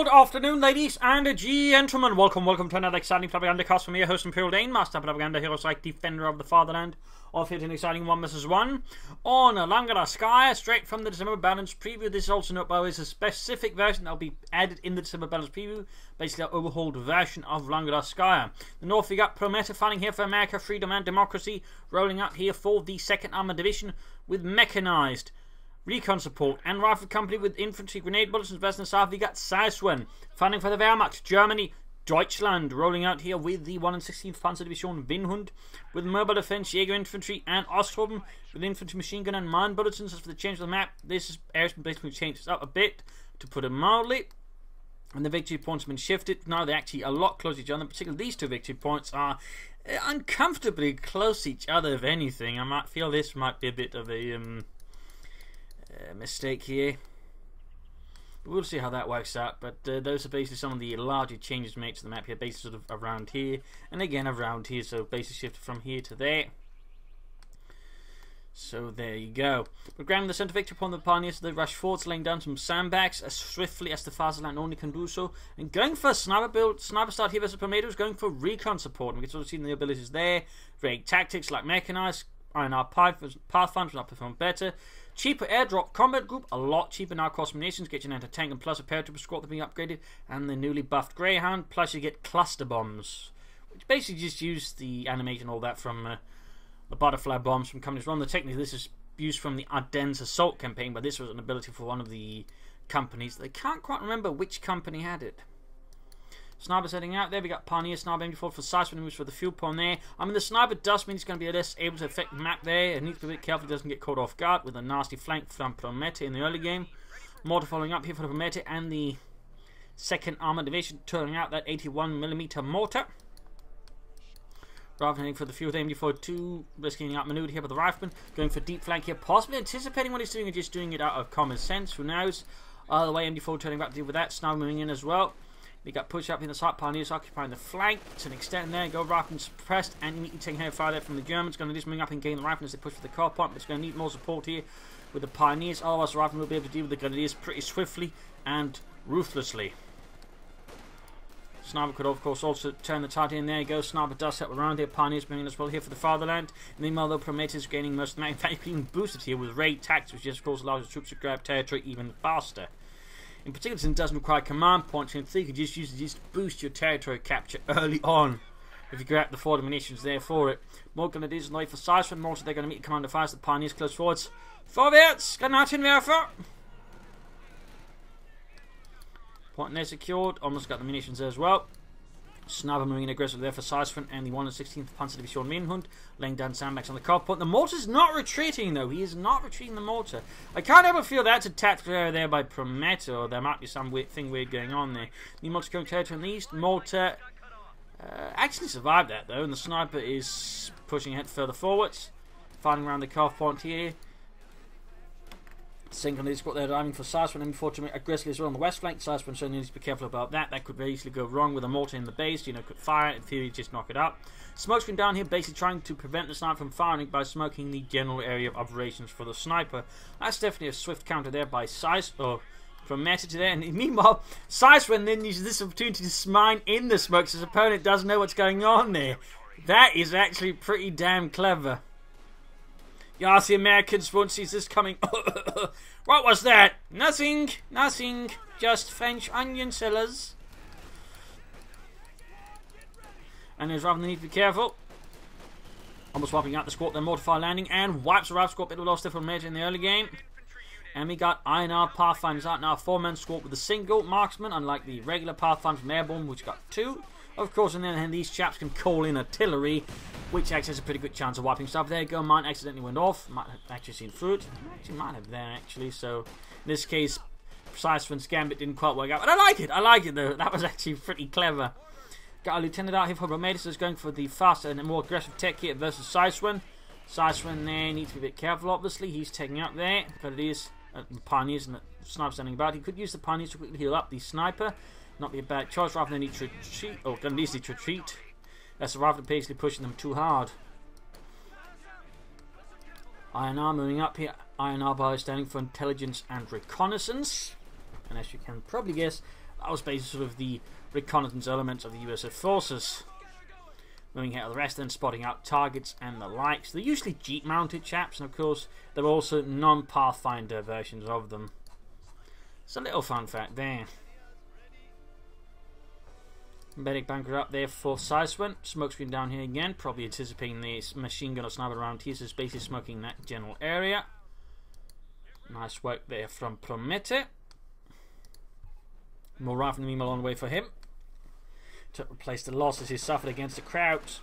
Good afternoon, ladies and gentlemen. Welcome to another exciting Propagandacast from your host, Imperial Dane, Master Propaganda Heroes like Defender of the Fatherland. Off here to an exciting 1 vs 1 on Langraskaya, straight from the December Balance preview. This is also note by is a specific version that will be added in the December Balance preview, basically an overhauled version of Langraskaya. The North, we got Promete fighting here for America, freedom and democracy, rolling out here for the 2nd Armored Division with mechanized recon support and rifle company with infantry grenade bullets. And western south we got Zyswen fighting for the Wehrmacht, Germany, Deutschland, rolling out here with the 1 16th Panzer Division Winhund with mobile defense, Jaeger infantry, and Ostrom with infantry machine gun and mine bulletins. As for the change of the map, this area's been basically changed up a bit, to put it mildly, and the victory points have been shifted. Now they're actually a lot closer to each other. Particularly these two victory points are uncomfortably close to each other. If anything, I might feel this might be a bit of a mistake here. We'll see how that works out, but those are basically some of the larger changes made to the map here, basically sort of around here, and again around here, so basically shifted from here to there. So there you go. We're grabbing the centre victory upon the pioneers, they rush forwards, laying down some sandbags as swiftly as the Fatherland only can do so, and going for a sniper build. Sniper start here versus Promete is going for recon support, and we can sort of see the abilities there. Vague tactics like mechanized, INR Pathfinders will not perform better. Cheaper airdrop combat group, a lot cheaper now. Cost munitions, get you an anti-tank and plus a paratrooper squad that being upgraded, and the newly buffed Greyhound, plus you get cluster bombs, which basically just use the animation and all that from the butterfly bombs from companies. Well, technically this is used from the Ardennes assault campaign, but this was an ability for one of the companies. They can't quite remember which company had it. Sniper's heading out there. We got Pioneer Sniper aiming for Zyswen, moves for the fuel pond there. I mean, the sniper does mean he's going to be less able to affect the map there. It needs to be a bit careful he doesn't get caught off guard with a nasty flank from Promete in the early game. Mortar following up here for the Promete and the 2nd Armored Division, turning out that 81mm mortar. Rather than for the fuel, aiming for 2, risking outmaneuvered here by the rifleman, going for deep flank here, possibly anticipating what he's doing and just doing it out of common sense. Who knows? Either way, MD4 turning back to deal with that. Sniper moving in as well. We got pushed up in the side, Pioneers occupying the flank to an extent there. Go rifleman suppressed and immediately taking heavy fire there from the Germans. Going to just moving up and gain the riflemen as they push for the car point, but it's going to need more support here with the Pioneers. Otherwise, the riflemen will be able to deal with the Grenadiers pretty swiftly and ruthlessly. Sniper could, of course, also turn the tide in. There you go. Sniper does help around here. Pioneers bringing as well here for the Fatherland. And meanwhile, though, Promete is gaining most of the map. In fact, he's being boosted here with raid tactics, which just, of course, allows the troops to grab territory even faster. In particular, since it doesn't require command points, you could just use it just to boost your territory capture early on if you grab the forward munitions there for it. More Grenadiers on the way for Zyswen. More, so they're going to meet Commander Fires. The Pioneers close forwards. Vorwärts! Granatenwerfer! Point there secured. Almost got the munitions there as well. Sniper moving in aggressively there for Zyswen and the 1 16th Panzer Division Winhund, laying down sandbags on the car point. The mortar's not retreating though. He is not retreating the mortar. I can't ever feel that's a tactical error there by Promete, or there might be some weird going on there. The mortar's going territory in the east. Mortar actually survived that though, and the sniper is pushing ahead further forwards, fighting around the car point here. Single squad there diving for Zyswen and before to aggressively as well on the west flank. Zyswen so needs to be careful about that. That could very easily go wrong with a mortar in the base. You know, could fire it, in theory just knock it up. Smoke screen down here, basically trying to prevent the sniper from firing by smoking the general area of operations for the sniper. That's definitely a swift counter there by Zyswen, from Meta to there. And meanwhile, Zyswen then uses this opportunity to mine in the smoke so his opponent doesn't know what's going on there. That is actually pretty damn clever. Yes, the Americans won't see this coming. What was that? Nothing, nothing. Just French onion sellers. And there's rather need to be careful. Almost wiping out the squad, then mortify landing and wipes the rifle squad. Bit of lost there from Major in the early game. And we got INR Pathfinders out now. 4-man squad with a single marksman, unlike the regular Pathfinder from Airborne, which got 2. Of course, on the other hand, these chaps can call in artillery, which actually has a pretty good chance of wiping stuff. There you go, mine accidentally went off. Might have actually seen through it. Actually might have there, actually. So, in this case, Zyswen's gambit didn't quite work out. But I like it though. That was actually pretty clever. Got a lieutenant out here for Promete, so he's going for the faster and more aggressive tech kit versus Zyswen. Zyswen there needs to be a bit careful, obviously. He's taking out there, because it is the Pioneers and the sniper standing about. He could use the Pioneers to quickly heal up the sniper. Not be a bad choice. Rather than need to retreat, or going to need to retreat. That's rather than basically pushing them too hard. INR moving up here. INR by standing for intelligence and reconnaissance. And as you can probably guess, that was basically sort of the reconnaissance elements of the USF forces. Moving ahead of the rest, then spotting out targets and the likes. They're usually jeep-mounted chaps, and of course, there are also non-Pathfinder versions of them. It's a little fun fact there. Medic bunker up there for Zyswen. Smokescreen down here again, probably anticipating the machine gun or sniper around here, so it's basically smoking that general area. Nice work there from Promete. More rifle meanwhile on the way for him to replace the losses he suffered against the Krauts.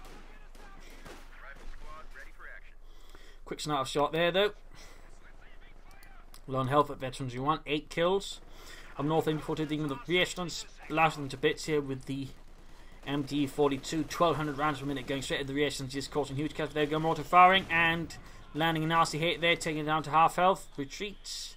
Quick sniper shot there though. Low on health at Veterans you want. 8 kills. Up north MD42 dealing with the reactions, blasting them to bits here with the MD42. 1200 rounds per minute going straight at the reactions, just causing huge casualties. There go mortar firing and landing a nasty hit there, taking it down to half health. Retreats.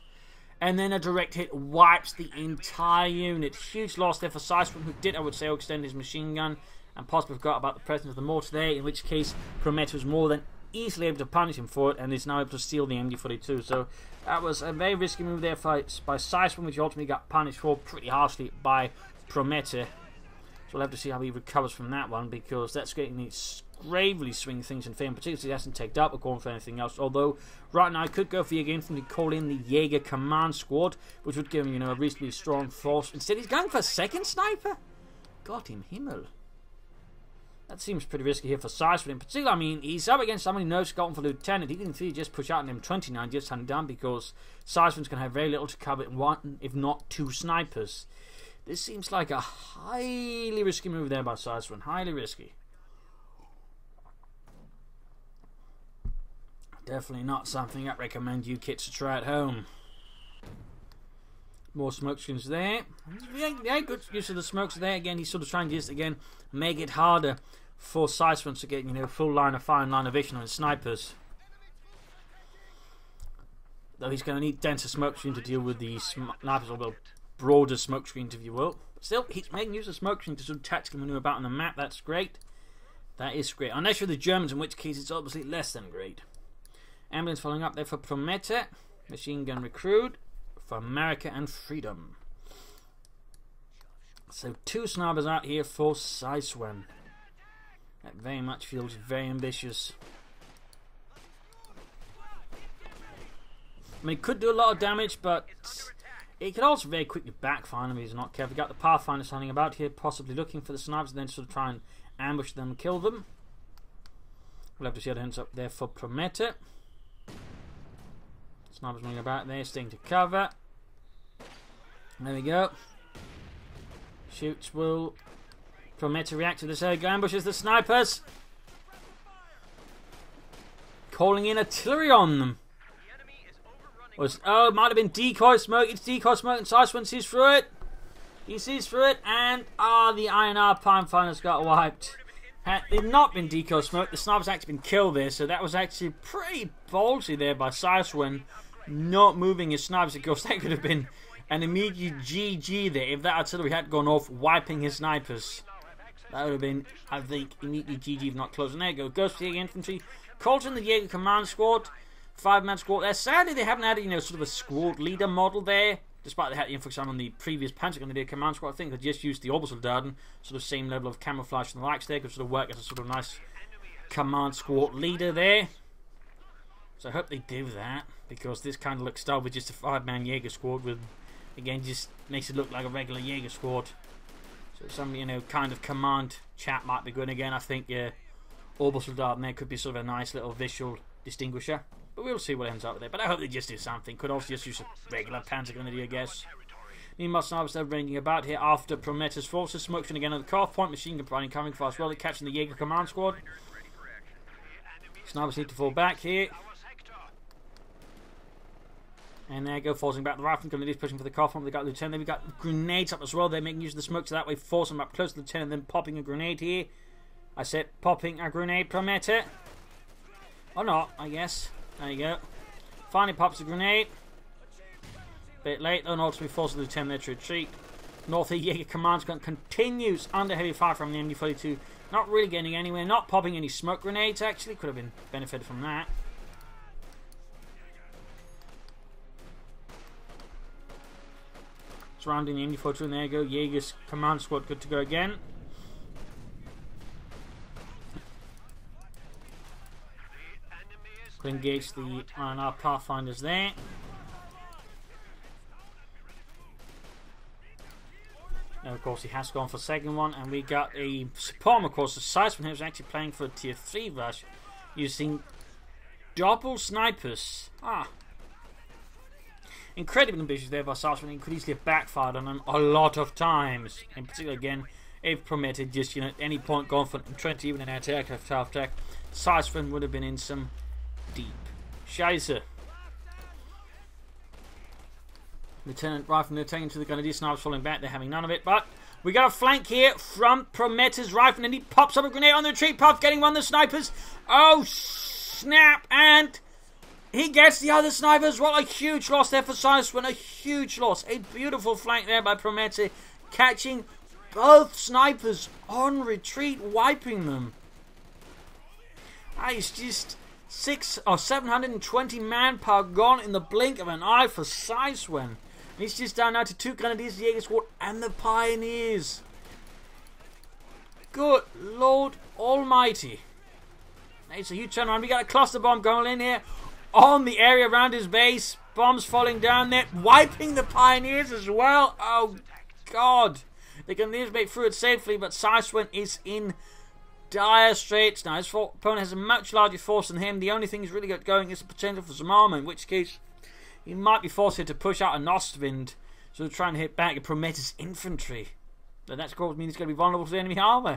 And then a direct hit wipes the entire unit. Huge loss there for Zyswen, who did, I would say, extend his machine gun and possibly forgot about the presence of the mortar there, in which case Promete was more than easily able to punish him for it and is now able to steal the MD42. So that was a very risky move there by Zyswen, which ultimately got punished for pretty harshly by Promete. So we'll have to see how he recovers from that one, because that's going to gravely swing things in favour, particularly he hasn't taken up or gone for anything else. Although right now I could go for Jaeger Infantry, call in the Jaeger Command Squad, which would give him, a reasonably strong force. Instead he's going for a second sniper. Got him Himmel. That seems pretty risky here for Zyswen in particular. I mean, he's up against somebody who knows Scotland for Lieutenant. He can just push out an M29, just hunt him down, because Zyswen's going to have very little to cover in one, if not 2 snipers. This seems like a highly risky move there by Zyswen. Highly risky. Definitely not something I'd recommend you kids to try at home. More smoke screens there. Yeah, good use of the smokes there. Again, he's sort of trying to just, again, make it harder for Zyswen to get, full line of fire and line of vision on his snipers. Though he's going to need denser smoke screen to deal with the snipers, or broader smoke screens, if you will. But still, he's making use of smoke screen to sort of tactically maneuver about on the map. That's great. That is great. Unless you're the Germans, in which case it's obviously less than great. Ambulance following up there for Promete. Machine gun recruit for America and freedom. So 2 snipers out here for Zyswen. That very much feels very ambitious. I mean, it could do a lot of damage, but it could also very quickly backfire if he's not careful. Got the Pathfinder standing about here, possibly looking for the snipers, and then sort of try and ambush them and kill them. We'll have to see how it ends up there for Promete. Snipers running about there, staying to cover. There we go. Shoots will Promete react to this air ambushes the snipers. Calling in artillery on them. Oh, it might have been decoy smoke. It's decoy smoke, and Zyswen sees through it. He sees through it, and the INR Pathfinder's got wiped. Had it not been decoy smoke, the sniper's actually been killed there, so that was actually pretty ballsy there by Zyswen, not moving his snipers. Of course, that could have been an immediate GG there if that artillery had gone off, wiping his snipers. That would have been, I think, immediately GG if not close. And there you go, goes for the Jaeger Infantry. Calls in the Jaeger Command Squad, 5-man squad there. Sadly, they haven't had, sort of a squad leader model there. Despite they had, for example, on the previous Pentagon, they did a command squad. I think they just used the Obersoldaten, sort of same level of camouflage and the likes there, could sort of work as a sort of nice command squad leader there. So I hope they do that, because this kind of looks dull with just a 5-man Jaeger squad with, again, just makes it look like a regular Jaeger squad. So some, kind of command chat might be good. Again, I think, Obersoldaten there could be sort of a nice little visual distinguisher. But we'll see what ends up with it. But I hope they just do something. Could also just use a regular Pentagon, I guess. Meanwhile, snipers are ranging about here after Promete's forces. Smoking again at the cutoff point. Machine gun firing coming fast. Well, they're catching the Jaeger Command Squad. Snipers need to fall back here. And there you go, forcing back the rifle gun. It is pushing for the cutoff point. They've got Lieutenant. Then we've got grenades up as well. They're making use of the smoke, so that way forcing them up close to the Lieutenant. Then popping a grenade here. I said popping a grenade, Promete. Or not, I guess. There you go. Finally pops a grenade. Bit late though, and ultimately forces the Lieutenant to retreat. North Jaeger Command Squad continues under heavy fire from the MD42. Not really getting anywhere, not popping any smoke grenades actually. Could have been benefited from that. surrounding the enemy photo, and there you go. Jaeger's command squad good to go again. Could engage the our Pathfinders there. Now, of course, he has gone for the second one, and we got a support, of course, the Zyswen who's actually playing for a tier 3 rush using double snipers. Incredibly ambitious there by Zyswen. He could easily have backfired on him a lot of times. In particular, again, if Promete just, you know, at any point gone for trying to even an anti-aircraft attack, Zyswen would have been in some deep Scheiße. Lieutenant Rifleman taking to the Grenadier snipers falling back. They're having none of it, but we got a flank here from Promete's Rifleman, and he pops up a grenade on the retreat path, getting one of the snipers. Oh snap! And he gets the other snipers. What a huge loss there for Zyswen. A huge loss. A beautiful flank there by Promete, catching both snipers on retreat, wiping them. It's just 720 manpower gone in the blink of an eye for Zyswen. He's just down now to 2 Grenadiers, the Jaeger squad, and the Pioneers. Good Lord Almighty. It's a huge turnaround. We got a cluster bomb going in here on the area around his base. Bombs falling down there, wiping the Pioneers as well. Oh, God. The Grenadiers make through it safely, but Zyswen is in dire straits now. His opponent has a much larger force than him. The only thing he's really got going is the potential for some armor, in which case he might be forced here to push out an Ostwind, so trying to hit back at Promethe's infantry. But that's going to mean he's going to be vulnerable to enemy armor,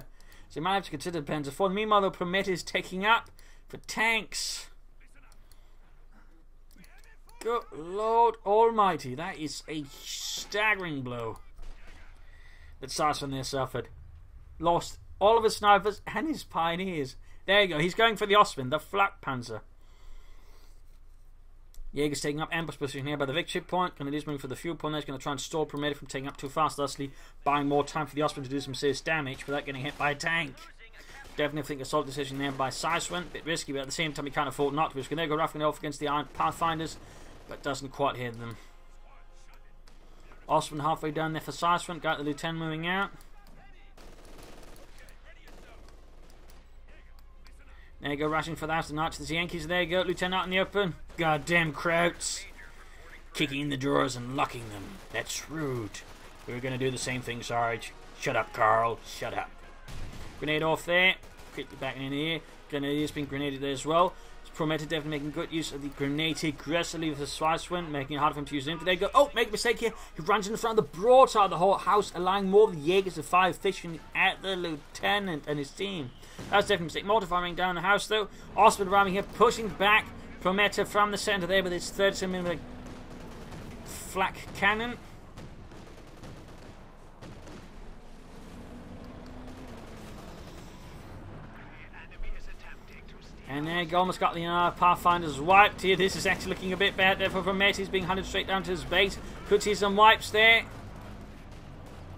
so he might have to consider Panzer IV. Meanwhile, though, Promete is taking up for tanks. Good Lord Almighty, that is a staggering blow that Zyswen there suffered. Lost all of his snipers and his Pioneers. There you go. He's going for the Ostwind, the Flak Panzer. Jaeger's taking up ambush position here by the victory point. Grenadiers moving for the fuel point. He's going to try and stall Promete from taking up too fast, thusly buying more time for the Ostwind to do some serious damage without getting hit by a tank. Definitely think a solid decision there by Zyswen. A bit risky, but at the same time he can't afford not to. He's going to go roughing it off against the Iron Pathfinders, but doesn't quite hit them. Ostwind halfway down there for Zyswen. Got the Lieutenant moving out. There you go, rushing for the astronauts. There's the Yankees. There you go, Lieutenant out in the open. Goddamn Krauts. Kicking in the drawers and locking them. That's rude. We were going to do the same thing, Sarge. Shut up, Carl. Shut up. Grenade off there. Quickly back in here. Grenadiers being grenaded there as well. Promete definitely making good use of the grenade aggressively with the Zyswen, making it hard for him to use him. There you go. Oh, make a mistake here. He runs in front of the broadside of the whole house, allowing more of the Jaegers to fire, fishing at the Lieutenant and his team. That's definitely a mistake. Mortar firing down the house, though. Ostwind ramming here, pushing back Promete from the center there with his 37mm flak cannon. And there you go, almost got the Pathfinders wiped here. This is actually looking a bit bad there for Promete. He's being hunted straight down to his base. Could see some wipes there.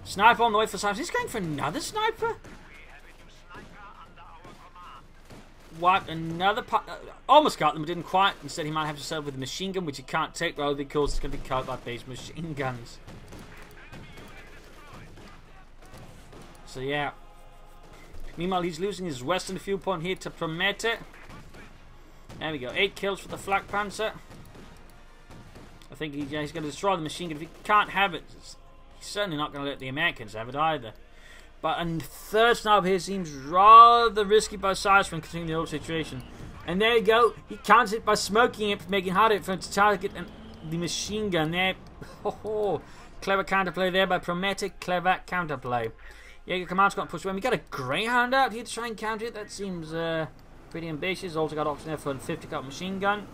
Sniper on the way for Zyswen. He's going for another sniper. Wiped another almost got them, but didn't quite. Instead, he might have to settle with a machine gun, which he can't take, rather because it's going to be killed by base machine guns. So, yeah. Meanwhile, he's losing his western fuel point here to Promete. There we go. 8 kills for the Flak Panzer. I think he's going to destroy the machine gun. If he can't have it, he's certainly not going to let the Americans have it either. But a third sniper here seems rather risky by Zyswen, considering the old situation. And there you go. He counters it by smoking it, making it harder for him to target the machine gun there. Oh, clever counterplay there by Promete. Clever counterplay. Jaeger command's got to push away. We got a Greyhound out here to try and counter it. That seems pretty ambitious. Also got option there for a 50 cal machine gun.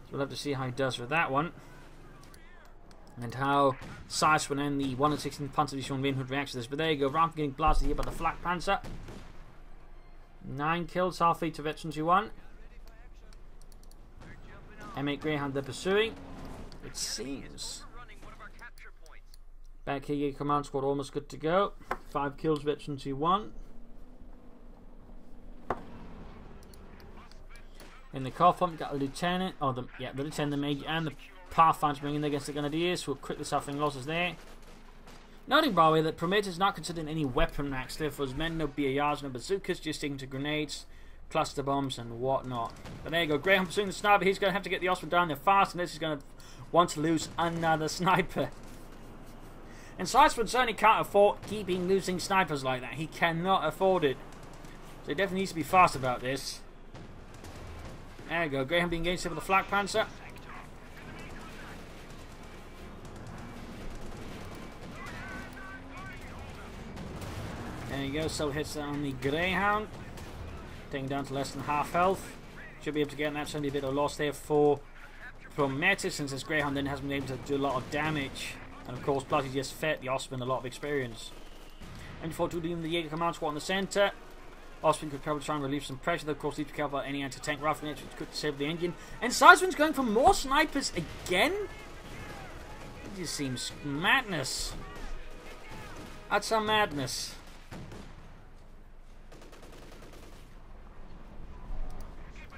So we'll have to see how he does with that one. And how Zyswen and the 116th Panzer Division Winhood reacts to this. But there you go. Ramp getting blasted here by the Flak Panzer. 9 kills, halfway to Veteran 2-1. M8 Greyhound they're pursuing. It seems. Back here, your command squad almost good to go. 5 kills, Veteran 2-1. In the car front, we got the Lieutenant, the Lieutenant, the Major, and the Pathfinders moving in against the Grenadiers, who are quickly suffering losses there. Noting, by the way, that Promete is not considered any weapon max, therefore his men no BARs, no bazookas, just sticking to grenades, cluster bombs, and whatnot. But there you go, Greyhound pursuing the sniper. He's going to have to get the Osprey down there fast, and this is going to want to lose another sniper. And Zyswen certainly can't afford keeping losing snipers like that. He cannot afford it. So he definitely needs to be fast about this. There you go, Greyhound being engaged with the Flak Panzer. There you go, so hits on the Greyhound. Taking down to less than half health. Should be able to get that. Certainly a bit of loss there for Promete, since this Greyhound then hasn't been able to do a lot of damage. And of course, plus he just fed the Osprey a lot of experience. And before leaving the Jaeger command squad in the centre, Osprey could probably try and relieve some pressure. Though of course, need to be careful about any anti-tank rifle which could disable the engine. And Zyswen's going for more snipers again? It just seems madness. That's some madness.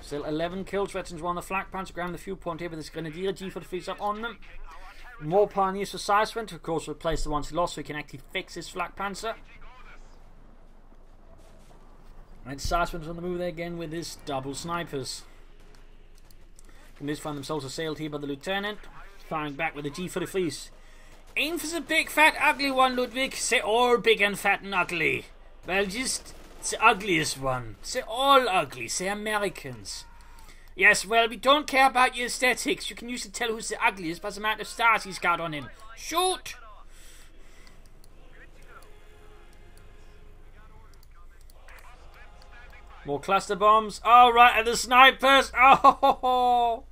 Still 11 kills. Veterans were on the Flak Panzer, grabbing the fuel point here with this Grenadier G43s up on them. More Pioneers for Zyswen to, of course, replace the ones he lost so he can actually fix his Flak Panzer. And Zyswen's on the move there again with his double snipers. Grenadiers find themselves assailed here by the Lieutenant, firing back with the G43s. Aim for the big, fat, ugly one, Ludwig. Say all big and fat and ugly. Well, just the ugliest one. Say all ugly. Say Americans. Yes, well, we don't care about your aesthetics. You can usually tell who's the ugliest by the amount of stars he's got on him. Shoot! More cluster bombs. Oh, right, and the snipers. Oh!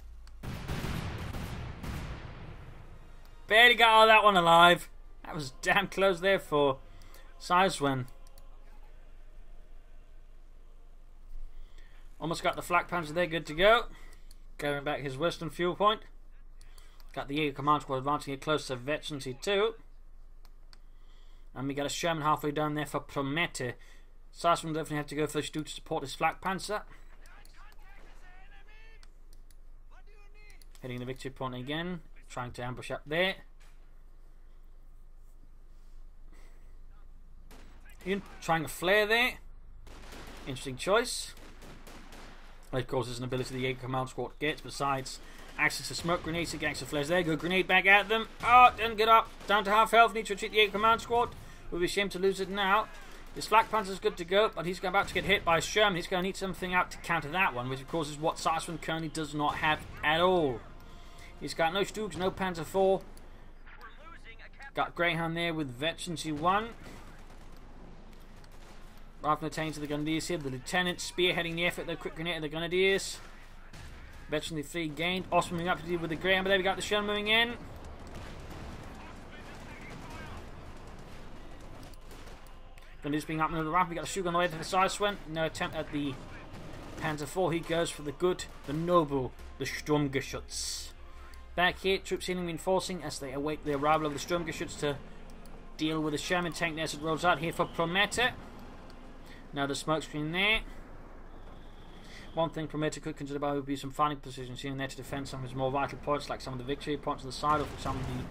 Barely got all that one alive. That was damn close there for Zyswen. Almost got the Flak Panzer there, good to go. Going back his western fuel point. Got the Jaeger command squad advancing it close to Veterancy 2. And we got a Sherman halfway down there for Promete. Zyswen will definitely have to go first to support his Flak Panzer. Hitting the victory point again. Trying to ambush up there. Trying a flare there. Interesting choice. Of course, there's an ability the Jaeger command squad gets besides access to smoke grenades and gangster flares. There, go grenade back at them. Oh, didn't get up. Down to half health. Need to retreat the Jaeger command squad. We'll be ashamed to lose it now. His Flak Panzer's good to go, but he's about to get hit by a Sherman. He's going to need something out to counter that one, which of course is what Zyswen currently does not have at all. He's got no Stugs, no Panzer IV. Got Greyhound there with Veterancy 1. Rifle attains to the Grenadiers here. The Lieutenant spearheading the effort. The quick grenade of the Grenadiers. Veterancy 3 gained. Osprey moving up to deal with the Greyhound, but there we got the Sherman moving in. Grenadiers being up near the ramp. We got a Shug on the way to the Zyswen. No attempt at the Panzer IV. He goes for the good, the noble, the Sturmgeschütz. Back here, troops healing reinforcing as they await the arrival of the Sturmgeschütz to deal with the Sherman tank as it rolls out here for Promete. Now the smoke screen there. One thing Promete could consider about would be some fighting positions here and there to defend some of his more vital points, like some of the victory points on the side or for some of the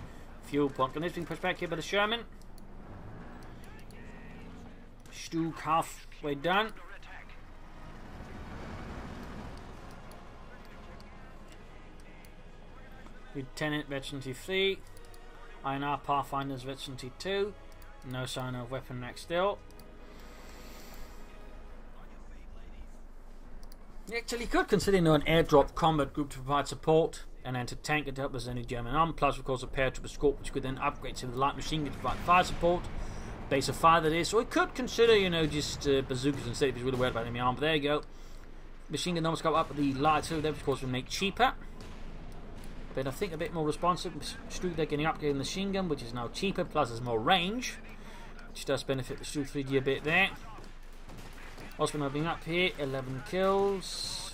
fuel points. Grenadiers being pushed back here by the Sherman. Stug halfway done. Lieutenant Veterancy 3. INR Pathfinders Veterancy 2. No sign of weapon rack still. He actually could consider an airdrop combat group to provide support and anti-tank to help us any German arm, plus of course a paratrooper escort which could then upgrade to the light machine gun to provide fire support. Base of fire that is. So he could consider, you know, just bazookas instead if he's really worried about enemy arm. But there you go. Machine gun almost got up, the light too, that of course would make cheaper. But I think a bit more responsive. Stug they're getting upgraded in the machine gun, which is now cheaper, plus there's more range, which does benefit the Stug 3D a bit there. Osprey moving up here, 11 kills.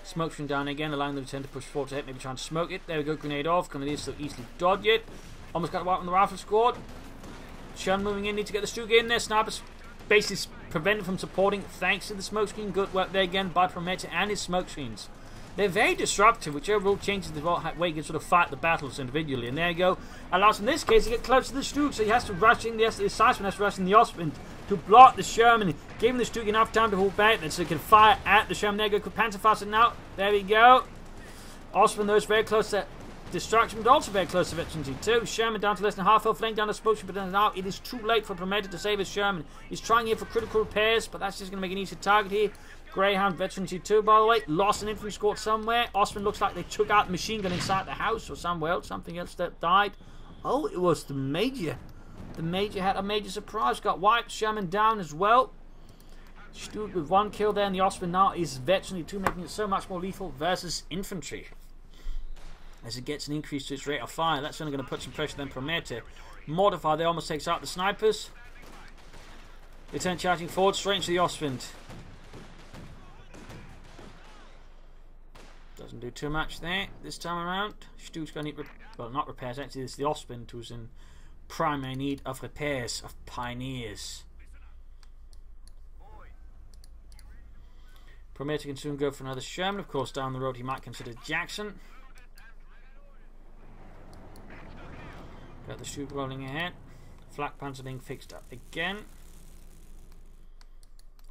Smoke screen down again, allowing the Lieutenant to push forward to hit, maybe try and smoke it. There we go, grenade off. Grenadiers so easily dodge it. Almost got wiped on the rifle squad. Sherman moving in, need to get the Stug in there. Snipers basically prevented from supporting thanks to the smoke screen. Good work there again by Promete and his smoke screens. They're very disruptive, which overall changes the way you can sort of fight the battles individually. And there you go. Allows in this case to get close to the Stuke, so he has to rush in the Zyswen has to rush in the Ostwind to block the Sherman, giving the Stuke enough time to hold back, then so he can fire at the Sherman. There you go, Panzerfaust now. There we go. Ostwind, though, is very close to destruction, but also very close to Veteran 2. Sherman down to less than half health, flank down the smoke, but now it is too late for Promete to save his Sherman. He's trying here for critical repairs, but that's just going to make an easy target here. Greyhound Veteran 2, by the way, lost an infantry squad somewhere. Ostwind looks like they took out the machine gun inside the house or somewhere else, something else that died. Oh, it was the Major. The Major had a major surprise, got wiped, Sherman down as well. Stuke with 1 kill there, and the Ostwind now is Veteran 2, making it so much more lethal versus infantry. As it gets an increase to its rate of fire, that's only going to put some pressure on Promete. Mortify there almost takes out the snipers. They turn charging forward straight into the Ostwind. Doesn't do too much there this time around. Stuke's going to need, well, not repairs, actually it's the Ostwind who's in primary need of repairs, of pioneers. Promete can soon go for another Sherman. Of course, down the road he might consider Jackson. Got the Stuke rolling ahead. Flak Panzer being fixed up again.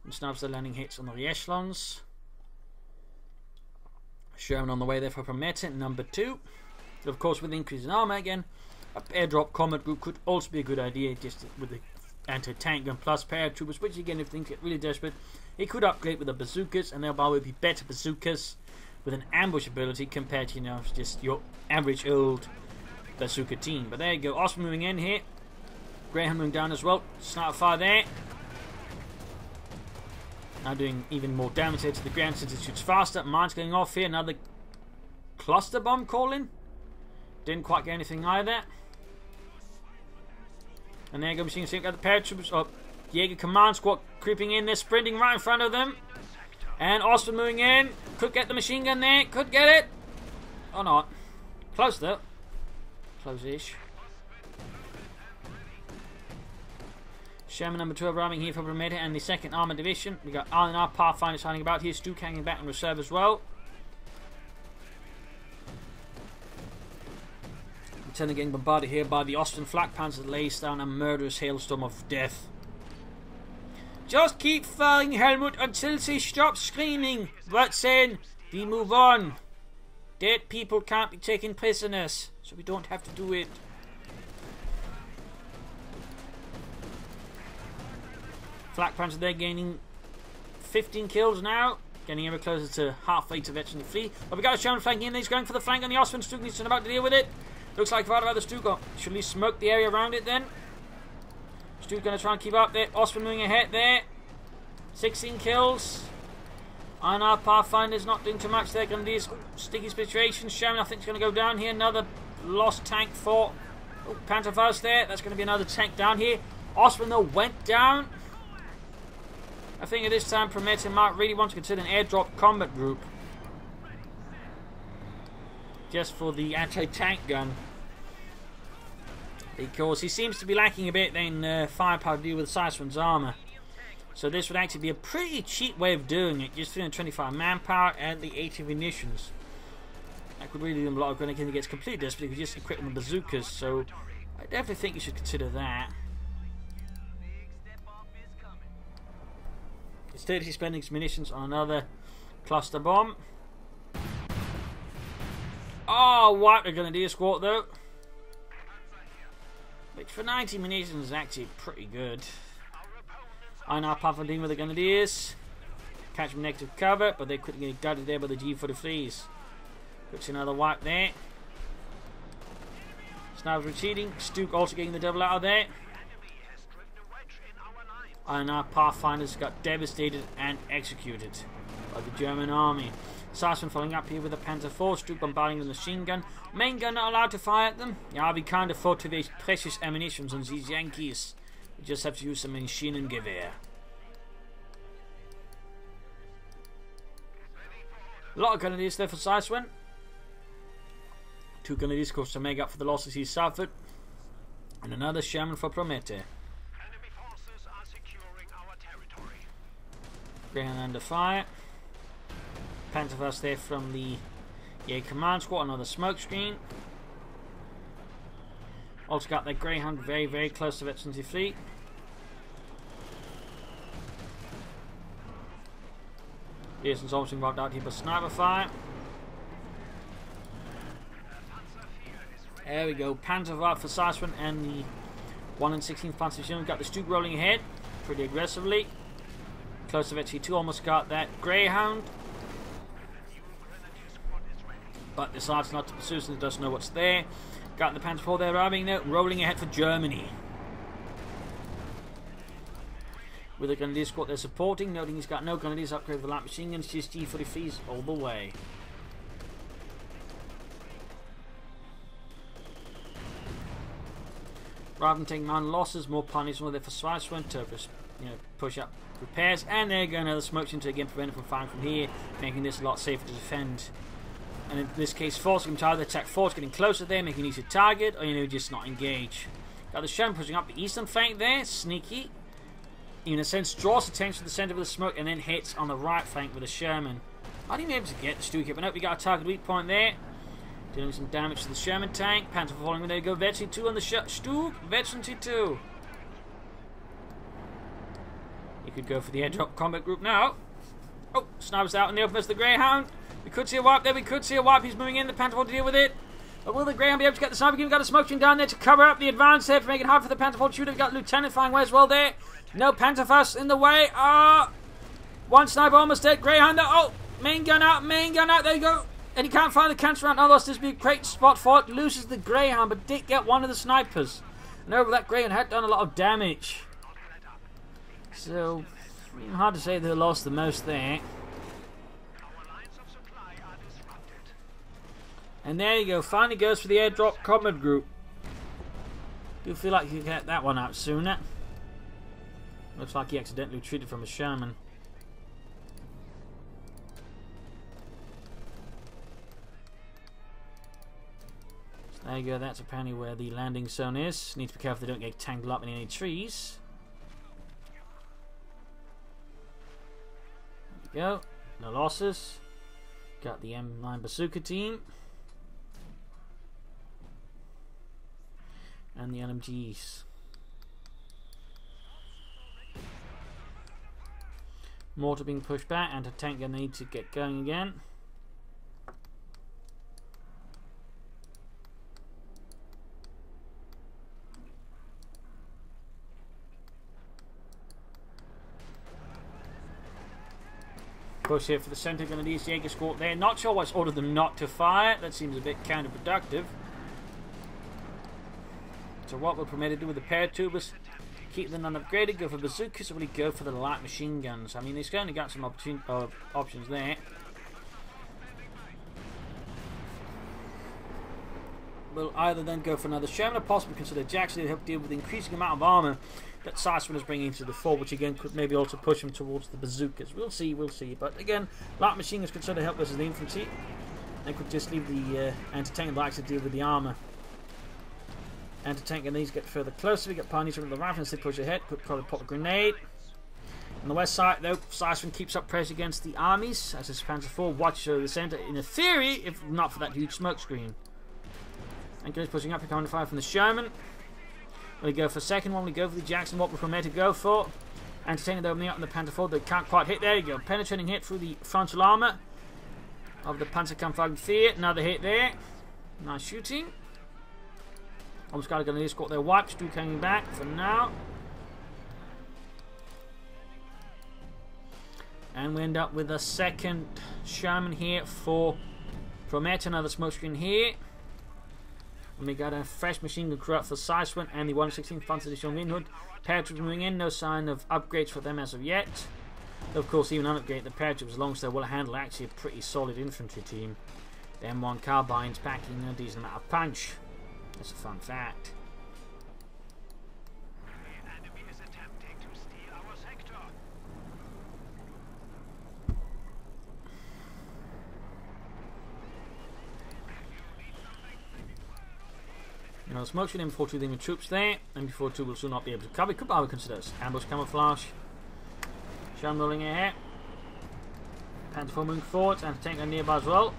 And snipers are landing hits on the re-echelons. Sherman on the way there for Promete, number 2. But of course, with the increase in armor again, a airdrop combat group could also be a good idea, just with the anti-tank gun plus paratroopers, which again, if things get really desperate, it could upgrade with the bazookas, and thereby would be better bazookas with an ambush ability compared to, you know, just your average old bazooka team. But there you go, Ostwind moving in here. Greyhound moving down as well. Sniper fire there. Now doing even more damage here to the ground since it shoots faster. Mines going off here. Another cluster bomb calling. Didn't quite get anything either. And there you go, machine gun. Got the paratroopers. Oh, Jaeger command squad creeping in. They're sprinting right in front of them. And Ostwind moving in. Could get the machine gun there. Could get it. Or not. Close though. Close-ish. Sherman number 2 arriving here for Promete and the 2nd Armoured Division. We got R&R Pathfinders hiding about here. Stuke hanging back in reserve as well. Lieutenant getting bombarded here by the Ostwind Flak Panzer that lays down a murderous hailstorm of death. Just keep firing, Helmut, until they stop screaming. What's in? We move on. Dead people can't be taken prisoners, so we don't have to do it. Flak Panzer there gaining 15 kills now. Getting ever closer to halfway to Veteran 3. But we got a Sherman flanking in. He's going for the flank on the Ostwind. Stuke needs to know about to deal with it. Looks like right about the Stuke. Should we smoke the area around it then? Stuke going to try and keep up there. Ostwind moving ahead there. 16 kills. R&R Pathfinder's not doing too much there. Going to do this sticky situation. Sherman I think is going to go down here. Another lost tank for Panzerfaust there. That's going to be another tank down here. Ostwind though went down. I think at this time Promete might really want to consider an airdrop combat group. Just for the anti-tank gun. Because he seems to be lacking a bit in firepower to deal with Zyswen's armor. So this would actually be a pretty cheap way of doing it. Just 325 manpower and the 80 munitions. That could really do him a lot of good. Again, he gets completely desperate. He could just equip him with bazookas. So I definitely think you should consider that. Instead, he's spending his munitions on another cluster bomb. Oh, what a grenadier squad though. Which for 90 munitions is actually pretty good. R&R Pathfinder with the grenadiers. Catch them negative cover, but they couldn't get gutted there by the G43s. Puts another wipe there. Snipers retreating. Stuke also getting the double out of there. And our Pathfinders got devastated and executed by the German army. Zyswen following up here with a Panzer IV, Stuke bombarding the machine gun. Main gun not allowed to fire at them. Yeah, we can't afford to waste precious ammunition on these Yankees. We just have to use some Maschinengewehr. A lot of grenadiers there for Zyswen. 2 grenadiers, of course, to make up for the losses he suffered. And another Sherman for Promete. Greyhound under fire. Panzerfaust there from the command squad, another smoke screen. Also got their Greyhound very, very close to Veterancy Fleet. Jason's almost involved out here for sniper fire. There we go, Panzerfaust for Zyswen and the 1 and 16th Panzer Division. Got the Stuke rolling ahead pretty aggressively. Close to VC2, almost got that Greyhound. But decides not to pursue since it doesn't know what's there. Got the Panzer IV there arriving now, rolling ahead for Germany. With the Grenadier squad they're supporting, noting he's got no Grenadiers upgrade with the light machine guns, just G43s all the way. Rather than taking man losses, more pioneers were there for Zyswen to push up repairs, and there go another smoke screen to again prevent it from firing from here, making this a lot safer to defend. And in this case, force can either attack force getting closer there, making it easy to target, or just not engage. Got the Sherman pushing up the eastern flank there, sneaky. In a sense, draws attention to the centre with the smoke and then hits on the right flank with a Sherman. Might even be able to get the Stuke here, but nope, we got a target weak point there. Doing some damage to the Sherman tank. Panzer falling, there you go. Veteran 2 on the Stuke. Veteran 2. You could go for the airdrop combat group now. Oh, snipers out in the open as the Greyhound. We could see a wipe there. He's moving in. The Panzer to deal with it. But will the Greyhound be able to get the sniper? We've got a smoke screen down there to cover up the advance there to make it hard for the Panzer to shoot. We've got Lieutenant flying away as well there. No Panzerfaust in the way. One sniper almost dead. Greyhound. Oh, main gun out. There you go. And he can't find the cancer round. Otherwise, this would be a great spot for it. Loses the Greyhound, but did get one of the snipers. And over that Greyhound had done a lot of damage. So, hard to say they lost the most there. And there you go. Finally goes for the airdrop combat group. Do feel like you could get that one out sooner. Looks like he accidentally retreated from a Sherman. So there you go. That's apparently where the landing zone is. Need to be careful they don't get tangled up in any trees. There you go. No losses. Got the M9 bazooka team. And the LMGs. Mortar being pushed back, and a tank gonna need to get going again. Push here for the centre, gonna need Jaeger squad there. Not sure what's ordered them not to fire. That seems a bit counterproductive. So what will Promete do with the paratubers? Keep them non-upgraded, go for bazookas, or will he go for the light machine guns? I mean, he's certainly got some options there. We'll either then go for another Sherman or possibly consider Jackson to help deal with the increasing amount of armour that Zyswen is bringing into the fore, which again could maybe also push him towards the bazookas. We'll see. But again, light machine guns could sort of help versus the infantry. They could just leave the anti-tank bikes to deal with the armour. Anti-tank and these get further closer. We get pioneers with the rifles, they push ahead. Could probably pop a grenade. On the west side, though, Zyswen keeps up pressure against the armies as his Panzer IV watches over the centre. In a theory, if not for that huge smoke screen. And goes pushing up, coming fire from the Sherman. We go for the second one. We go for the Jackson. What will Promete go for? Anti-tank opening up in the Panzer IV. They can't quite hit. There you go. Penetrating hit through the frontal armour of the Panzerkampfwagen IV. Another hit there. Nice shooting. Almost got a Grenadier squad there. Wipes. Stu coming back for now. And we end up with a second Sherman here for Promete. Another smoke screen here. And we got a fresh machine gun crew up for Zyswen and the 116th Panzer Division Winhood. Paratroopers moving in. No sign of upgrades for them as of yet. Though of course, even unupgraded, the paratroopers, as long as they will handle actually a pretty solid infantry team. The M1 carbines packing a decent amount of punch. That's a fun fact. The enemy is attempting to steal our sector. Now, the smoke screen M42 leaving troops there. M42 will soon not be able to cover. Could probably consider ambush camouflage. Sherman rolling ahead. Panther 4 moving forward, and tank on nearby as well.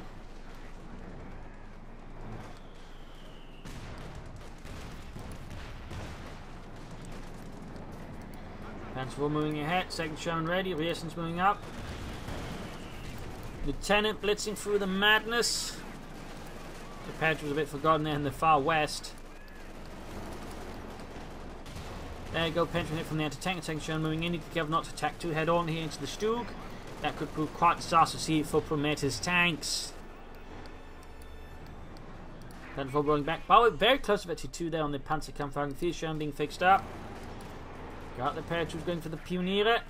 Panther 4 moving ahead, second Sherman ready, Rearson's moving up. Lieutenant blitzing through the madness. The patch was a bit forgotten there in the far west. There you go, penetrating it from the anti-tank. Second Sherman moving in, need to be careful not to attack too head on here into the Stug. That could prove quite disastrous for Promethe's tanks. Panther 4 rolling back. By the way, very close to T2 there on the Panzerkampfwagen. Field Sherman being fixed up. Got the paratroops going for the Pioniere.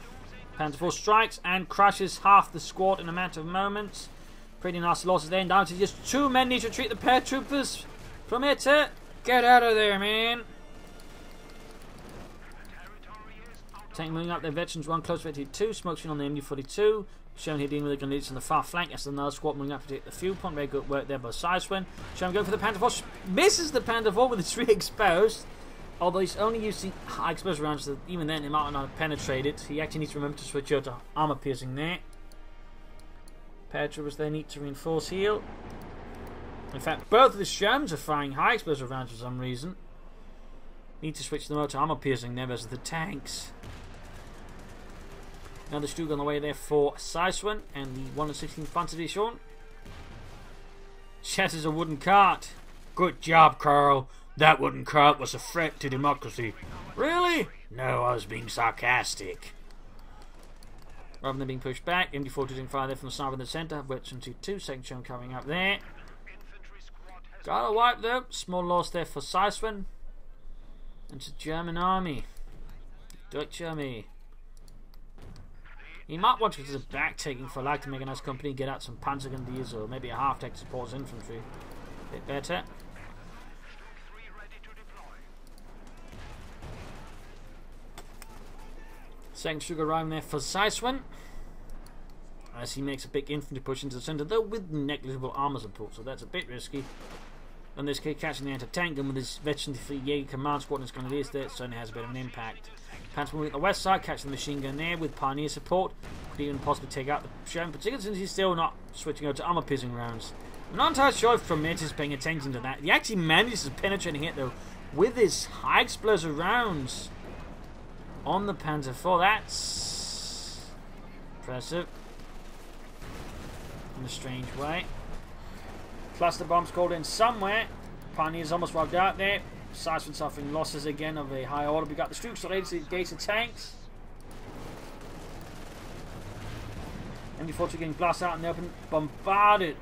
Panther 4 strikes and crushes half the squad in a matter of moments. Pretty nasty losses there, and down to just 2 men need to retreat the paratroopers. Promete, get out of there, man. Tank moving up, their veterans run close to T2. Smoke screen on the MD-42. Shown here dealing with the grenades on the far flank. That's another squad moving up to take the fuel point. Very good work there by Zyswen. Shown going for the Panther 4. Misses the Panther 4 with its re-exposed. Although he's only using high explosive rounds, so even then it might not have penetrated. He actually needs to remember to switch over to armor piercing there. Paratroopers there need to reinforce heal. In fact, both of the Shermans are firing high explosive rounds for some reason. Need to switch them over to armor piercing there versus the tanks. Another Stug on the way there for Zyswen and the 116th Panzer Division. Chases a wooden cart. Good job, Carl. That wooden cart was a threat to democracy. Really? No, I was being sarcastic. Rather than being pushed back, MD-4 doing fire there from the sniper in the centre. Wetson 2-2, second Sherman coming up there. Got a wipe though. Small loss there for Zyswen. And to German army. Deutsche Army. He might want to do a back taking for like to make a nice company, get out some Panzergrenadiers or maybe a half-tech support as infantry. A bit better. Second Stug arriving there for Zyswen. As he makes a big infantry push into the centre, though with negligible armour support, so that's a bit risky. In this case, catching the anti-tank gun with his veteran Jaeger command squad and his grenadiers there, certainly has a bit of an impact. Panther moving at the west side, catching the machine gun there with Pioneer support. Could even possibly take out the Sherman, particularly since he's still not switching over to armour piercing rounds. I'm not entirely sure if Promete is paying attention to that. He actually manages to penetrate a hit though with his high explosive rounds on the Panther 4. That's impressive in a strange way. Cluster bombs called in somewhere. Pioneer's almost wiped out there. Zyswen suffering losses again of a high order. We got the Stugs ready to engage the tanks. MD-42 getting blasted out in the open, bombarded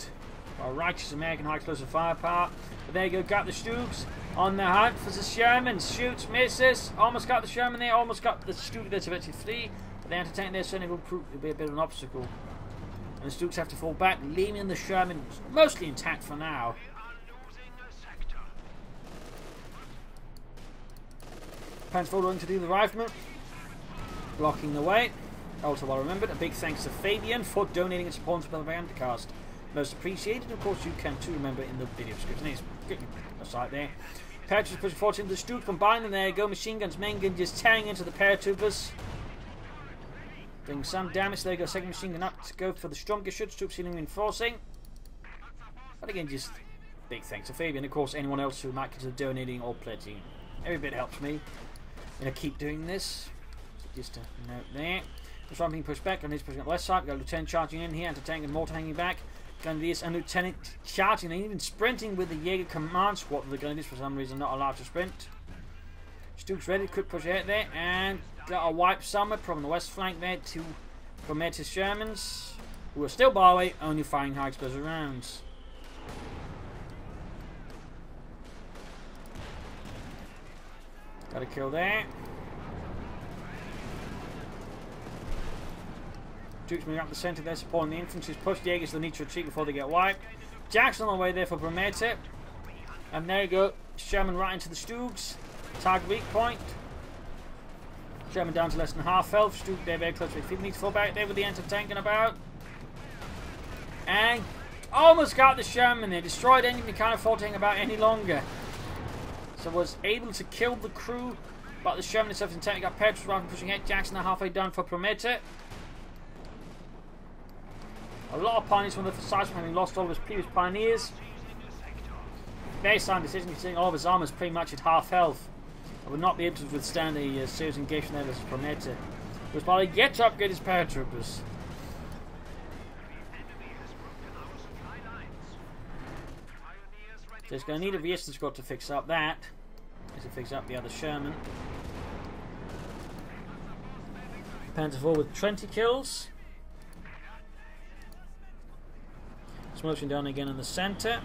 by righteous American high explosive firepower. But there you go, got the Stugs on the hunt for the Sherman. Shoots, misses. Almost got the Sherman there, almost got the Stug there to eventually flee. But the anti-tank there certainly will prove to be a bit of an obstacle. And the Stugs have to fall back, leaving the Sherman mostly intact for now. Panther 4 going to do the rifleman, blocking the way. Also well remembered, a big thanks to Fabian for donating and supporting the Propagandacast. Most appreciated. Of course, you can too remember in the video description. It's aside there. Paratroopers pushing forward into the Stug, combining. There you go. Machine guns, main gun just tearing into the paratroopers. Doing some damage. There you go. Second machine gun up to go for the stronger shots. Troops healing reinforcing. But again, just big thanks to Fabian. Of course, anyone else who might consider donating or pledging. Every bit helps me. Gonna keep doing this. Just a note there. This one being pushed back, and he's pushing up the left side. We've got Lieutenant charging in here, anti-tank and mortar hanging back. Grenadiers and Lieutenant charging, and even sprinting with the Jaeger command squad. The Grenadiers, for some reason, not allowed to sprint. Stug's ready, quick push out there, and got a wipe somewhere from the west flank there to Promethe's Shermans, who are still, by the way, only firing high explosive rounds. Got a kill there. Dukes moving up the centre there, supporting the infantry's push. Jaegers will need to retreat before they get wiped. Jackson on the way there for Promete. And there you go. Sherman right into the Stugs. Target weak point. Sherman down to less than half health. Stug there very close to it. Need to fall back there with the anti-tank and about. And almost got the Sherman there. Destroyed engine, you can't afford to hang about any longer. So was able to kill the crew. But the Sherman itself is intact. Got Petrus rather than pushing ahead. Jackson halfway down for Promete. A lot of pioneers from the Zyswen having lost all of his previous pioneers. Based on decision, he's saying all of his armor is pretty much at half health. I would not be able to withstand a serious engagement there versus Promete. He was probably yet to upgrade his paratroopers. So he's going to need a resistance squad to fix up that. To fix up the other Sherman. Panzer IV with 20 kills. Smoking down again in the centre.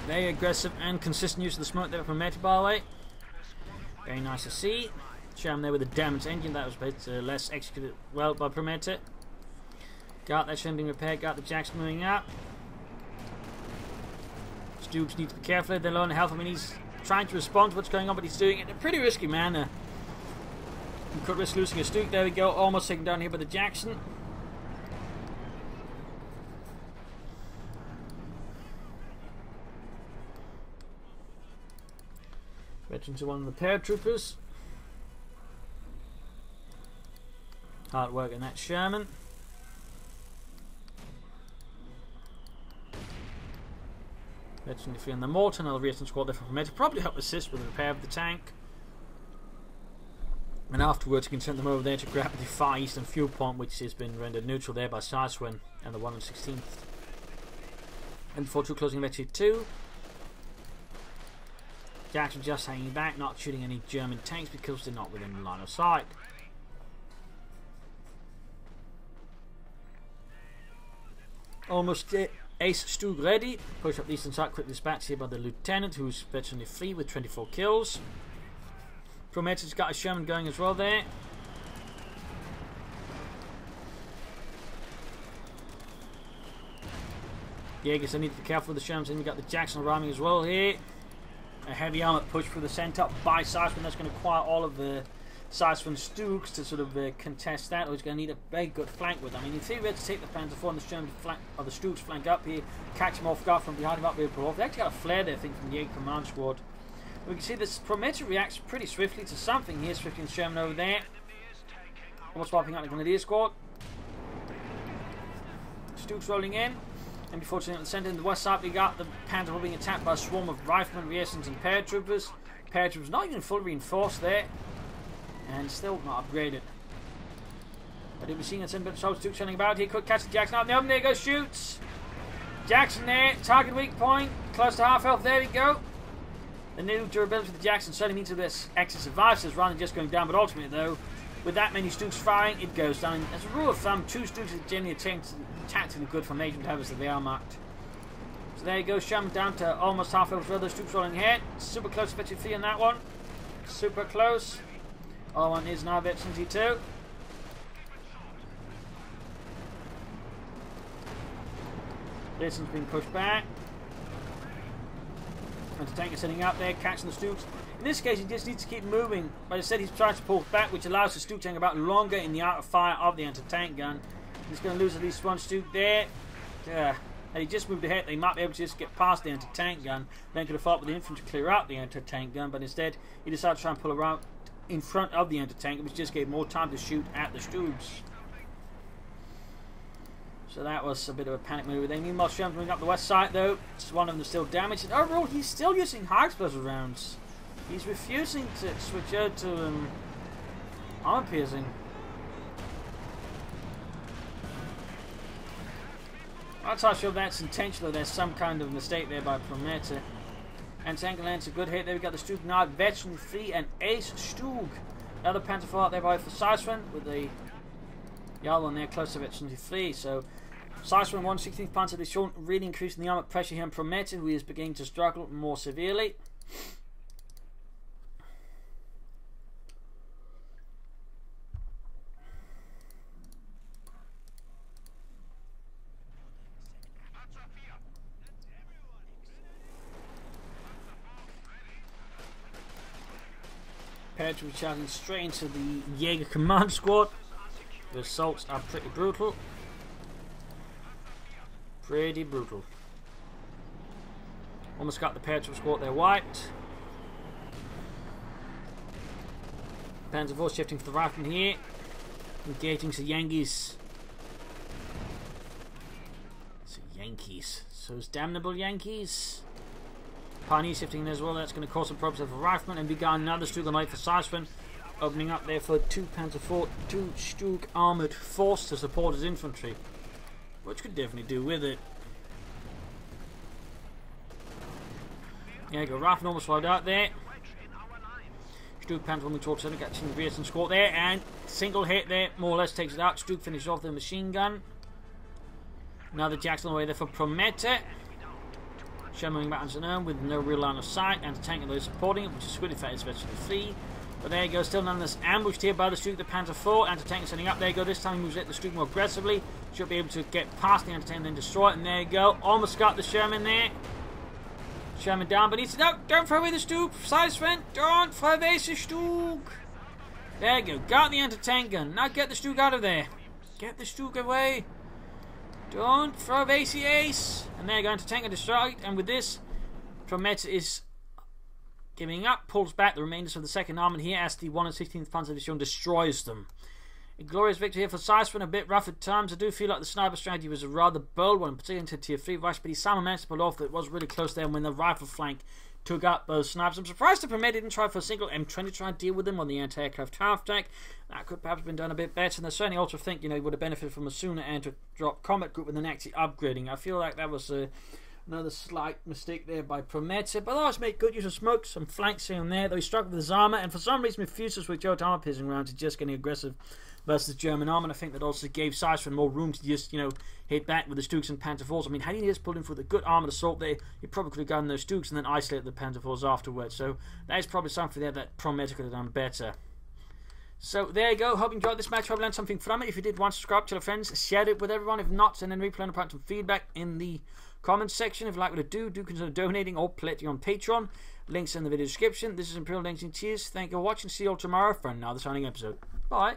Very aggressive and consistent use of the smoke there from Promete, by the way. Very nice to see. Sherman there with a damaged engine. That was a bit less executed well by Promete. Got that Sherman being repaired. Got the Jacks moving up. Stooges need to be careful. They're low on health. I mean, he's trying to respond to what's going on, but he's doing it in a pretty risky manner. He could risk losing a Stooge. There we go. Almost taken down here by the Jackson. Veteran to one of the paratroopers. Hard work in that Sherman. Veteran to free on the mortar. Another resistance squad there from Promete. Probably help assist with the repair of the tank. And afterwards you can send them over there to grab the far eastern fuel point, which has been rendered neutral there by Zyswen and the 116th. And before two closing Vetchi 2. Jackson just hanging back, not shooting any German tanks because they're not within the line of sight. Almost Ace Stug ready. Push up the eastern side, quick dispatch here by the lieutenant, who's veteranly free with 24 kills. Promete's got a Sherman going as well there. Jaegers, I need to be careful with the Shermans, and we got the Jackson rhyming as well here. A heavy armor push through the centre by Zyswen. That's going to require all of the Zyswen Stooges to sort of contest that, or he's going to need a very good flank with them. I mean, in theory, we had to take the Panzer IV and the Sherman flank, or the Stooges flank up here, catch him off guard from behind him, up here, pull off. They actually got a flare there, I think, from the Jaeger Command Squad. We can see this Promete reacts pretty swiftly to something here, swiftly and Sherman over there. Almost wiping out the Grenadier Squad. Stooges rolling in. And before turning at the centre, in the west side, we got the Panzer being attacked by a swarm of riflemen, resistance, and paratroopers. Paratroopers not even fully reinforced there, and still not upgraded. But we're seeing a bit of Stooges turning about here. Could catch the Jackson out in the open. There he goes, shoots. Jackson there, target weak point, close to half health. There we go. The new durability of the Jackson certainly means that this exit survives this rather than just going down. But ultimately, though, with that many Stooges firing, it goes down. As a rule of thumb, 2 Stooges is generally tactically good formation to have as they are marked. So there you go, Sherman down to almost half health. Those Stooges rolling ahead. Super close to Vetchi on that one. Super close. All one is now Vetchi 2. This one's being pushed back. And the tank is sitting up there, catching the Stooges. In this case, he just needs to keep moving. But instead, he's trying to pull back, which allows the Stooges to hang about longer in the out of fire of the anti-tank gun. He's going to lose at least one Stooge there. And he just moved ahead. They might be able to just get past the anti-tank gun. Then could have fought with the infantry to clear out the anti-tank gun. But instead, he decided to try and pull around in front of the anti-tank, which just gave more time to shoot at the Stooges. So that was a bit of a panic move. Then meanwhile, Sherman's moving up the west side, though. Just one of them is still damaged. And overall, he's still using high explosive rounds. He's refusing to switch over to armor piercing. I'm not sure if that's intentional. There's some kind of mistake there by Promete. And tank lands a good hit. There we got the Stooge now, veteran free and Ace Stug. Another Panzer IV out there by for Zyswen with the other one there close to veteran free. So Zyswen 116th Panzer is shown really increasing the armor pressure here on Promete, who is beginning to struggle more severely. Paratroopers charging straight into the Jaeger Command Squad. The assaults are pretty brutal. Pretty brutal. Almost got the paratrooper squad there wiped. Panzer IV shifting to the rifleman here. Engaging the Yankees. Yankees. Those damnable Yankees. Pioneer shifting in as well. That's going to cause some problems for Rifleman. And we got another Stug on light for Zyswen. Opening up there for 2 Panzer IV, 2 Stug armoured force to support his infantry. Which could definitely do with it. There you go. Rifleman almost slowed out there. Stug Panzer moving towards center. Catching the Grierson squad there. And single hit there. More or less takes it out. Stug finishes off the machine gun. Another Jackson on the way there for Promete. Sherman back on his with no real line of sight. Anti-tank and those supporting it, which is really fat, especially free. But there you go, still nonetheless ambushed here by the Stug, the Panzer IV. Anti-tank is setting up. There you go, this time he moves at the Stug more aggressively. Should be able to get past the anti-tank and then destroy it. And there you go, almost got the Sherman there. Sherman down, but he said, no, don't throw away the Stug. Zyswen, don't throw away the Stug. There you go, got the anti-tank gun. Now get the Stug out of there. Get the Stug away. Don't throw away the ace. And there you go, anti-tank and destroyed. And with this, Promete is giving up, pulls back the remainders of the second arm, and here as the 116th Panzer Division destroys them. A glorious victory here for Zyswen, a bit rough at times. I do feel like the sniper strategy was a rather bold one, particularly into Tier 3 rush, but he somehow managed to pull off that it was really close there when the rifle flank took out those snipers. I'm surprised that Promete didn't try for a single M20 to try and deal with them on the anti-aircraft half-deck. That could perhaps have been done a bit better, and I certainly also think, you know, he would have benefited from a sooner anti-drop combat group and then actually upgrading. I feel like that was another slight mistake there by Promete, but otherwise made good use of smoke, some flanks here and there, though he struggled with his armour, and for some reason refuses with Joe armour piercing round to just getting aggressive versus German armour, and I think that also gave Zyswen more room to just, you know, hit back with the Stugs and Panzer IVs. I mean, had he just pulled in for the good armoured assault there, he probably could have gotten those Stugs and then isolated the Panzer IVs afterwards, so that is probably something there that Promete could have done better. So there you go, hope you enjoyed this match, hope you learned something from it. If you did, want to subscribe, tell your friends, share it with everyone. If not, send in replay and some feedback in the comments section. If you like what I do consider donating or pledging on Patreon. Links in the video description. This is Imperial Links and Cheers. Thank you for watching. See you all tomorrow for another signing episode. Bye.